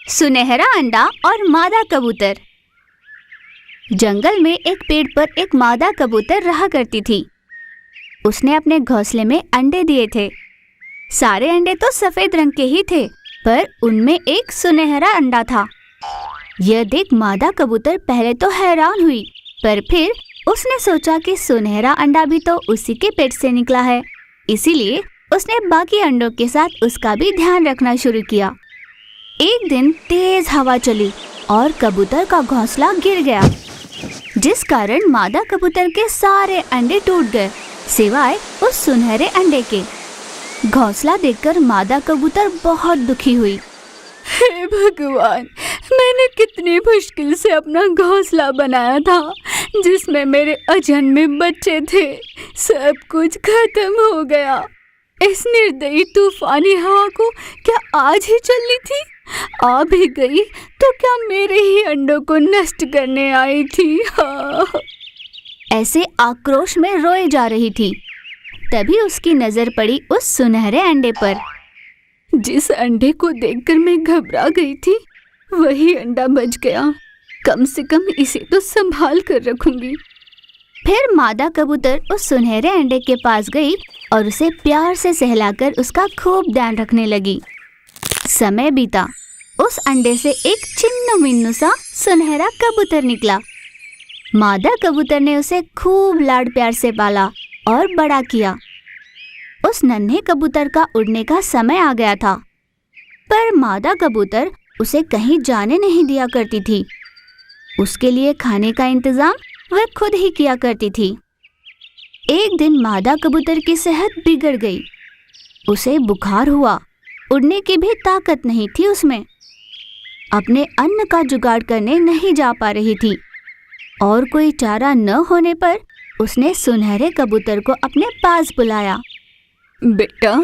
सुनहरा अंडा और मादा कबूतर। जंगल में एक पेड़ पर एक मादा कबूतर रहा करती थी। उसने अपने घोंसले में अंडे दिए थे। सारे अंडे तो सफेद रंग के ही थे, पर उनमें एक सुनहरा अंडा था। यह देख मादा कबूतर पहले तो हैरान हुई, पर फिर उसने सोचा कि सुनहरा अंडा भी तो उसी के पेट से निकला है, इसीलिए उसने बाकी अंडों के साथ उसका भी ध्यान रखना शुरू किया। एक दिन तेज हवा चली और कबूतर का घोंसला गिर गया, जिस कारण मादा कबूतर के सारे अंडे टूट गए, सिवाय उस सुनहरे अंडे के। घोंसला देखकर मादा कबूतर बहुत दुखी हुई। हे भगवान, मैंने कितनी मुश्किल से अपना घोंसला बनाया था, जिसमें मेरे अजन्मे बच्चे थे। सब कुछ खत्म हो गया। इस निर्दयी तूफानी हवा को क्या आज ही चलनी थी? आ भी गई तो क्या मेरे ही अंडों को नष्ट करने आई थी? ऐसे आक्रोश में रोए जा रही थी। तभी उसकी नजर पड़ी उस सुनहरे अंडे पर। जिस अंडे को देखकर मैं घबरा गई थी, वही अंडा बच गया। कम से कम इसे तो संभाल कर रखूंगी। फिर मादा कबूतर उस सुनहरे अंडे के पास गई और उसे प्यार से सहलाकर उसका खूब ध्यान रखने लगी। समय बीता। उस अंडे से एक चिन्नु मिन्नु सा सुनहरा कबूतर निकला। मादा कबूतर ने उसे खूब लाड प्यार से पाला और बड़ा किया। उस नन्हे कबूतर का उड़ने का समय आ गया था, पर मादा कबूतर उसे कहीं जाने नहीं दिया करती थी। उसके लिए खाने का इंतजाम वह खुद ही किया करती थी। एक दिन मादा कबूतर की सेहत बिगड़ गई। उसे बुखार हुआ। उड़ने की भी ताकत नहीं थी उसमें। अपने अन्न का जुगाड़ करने नहीं जा पा रही थी और कोई चारा न होने पर उसने सुनहरे कबूतर को अपने पास बुलाया। बेटा,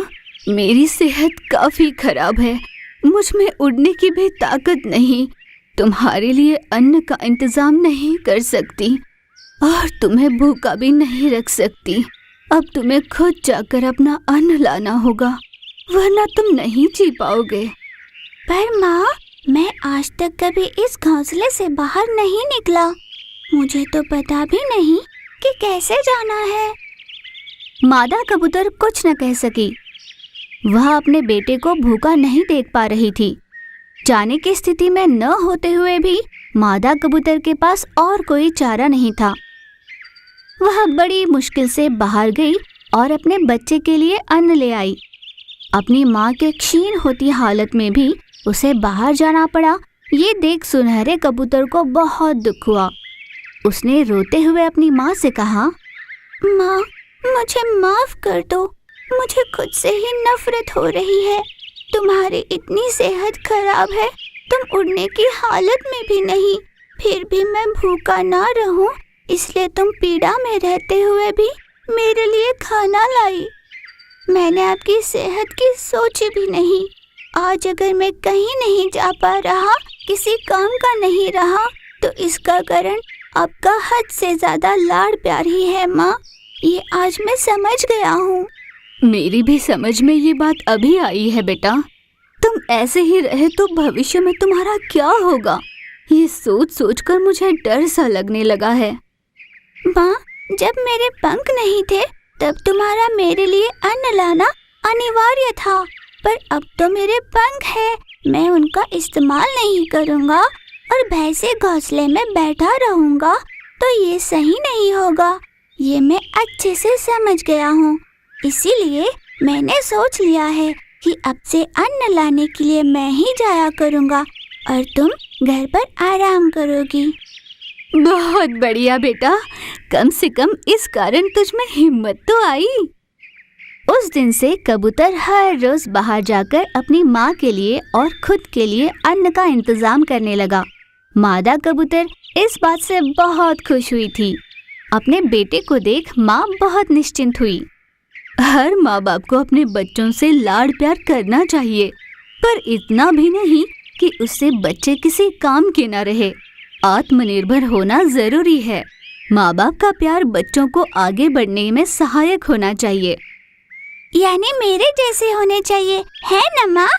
मेरी सेहत काफी खराब है। मुझ में उड़ने की भी ताकत नहीं। तुम्हारे लिए अन्न का इंतजाम नहीं कर सकती और तुम्हें भूखा भी नहीं रख सकती। अब तुम्हें खुद जाकर अपना अन्न लाना होगा, वरना तुम नहीं जी पाओगे। पर माँ, मैं आज तक कभी इस घोंसले से बाहर नहीं निकला। मुझे तो पता भी नहीं कि कैसे जाना है। मादा कबूतर कुछ न कह सकी। वह अपने बेटे को भूखा नहीं देख पा रही थी। जाने की स्थिति में न होते हुए भी मादा कबूतर के पास और कोई चारा नहीं था। वह बड़ी मुश्किल से बाहर गई और अपने बच्चे के लिए अन्न ले आई। अपनी माँ के क्षीण होती हालत में भी उसे बाहर जाना पड़ा। ये देख सुनहरे कबूतर को बहुत दुख हुआ। उसने रोते हुए अपनी माँ से कहा, माँ, मुझे माफ कर दो। मुझे खुद से ही नफरत हो रही है। तुम्हारी इतनी सेहत खराब है, तुम उड़ने की हालत में भी नहीं, फिर भी मैं भूखा ना रहूं, इसलिए तुम पीड़ा में रहते हुए भी मेरे लिए खाना लाई। मैंने आपकी सेहत की सोची भी नहीं। आज अगर मैं कहीं नहीं जा पा रहा, किसी काम का नहीं रहा, तो इसका कारण आपका हद से ज्यादा लाड़ प्यार ही है माँ। ये आज मैं समझ गया हूँ। मेरी भी समझ में ये बात अभी आई है बेटा। तुम ऐसे ही रहे तो भविष्य में तुम्हारा क्या होगा, ये सोच सोच कर मुझे डर सा लगने लगा है। माँ, जब मेरे पंख नहीं थे तब तुम्हारा मेरे लिए अन्न लाना अनिवार्य था, पर अब तो मेरे पंख है, मैं उनका इस्तेमाल नहीं करूँगा और भय से घोंसले में बैठा रहूँगा, तो ये सही नहीं होगा। ये मैं अच्छे से समझ गया हूँ। इसीलिए मैंने सोच लिया है कि अब से अन्न लाने के लिए मैं ही जाया करूँगा और तुम घर पर आराम करोगी। बहुत बढ़िया बेटा, कम से कम इस कारण तुझ में हिम्मत तो आई। उस दिन से कबूतर हर रोज बाहर जाकर अपनी माँ के लिए और खुद के लिए अन्न का इंतजाम करने लगा। मादा कबूतर इस बात से बहुत खुश हुई थी। अपने बेटे को देख माँ बहुत निश्चिंत हुई। हर माँ बाप को अपने बच्चों से लाड़ प्यार करना चाहिए, पर इतना भी नहीं कि उससे बच्चे किसी काम के न रहे। आत्मनिर्भर होना जरूरी है। माँ बाप का प्यार बच्चों को आगे बढ़ने में सहायक होना चाहिए। यानी मेरे जैसे होने चाहिए, है ना माँ?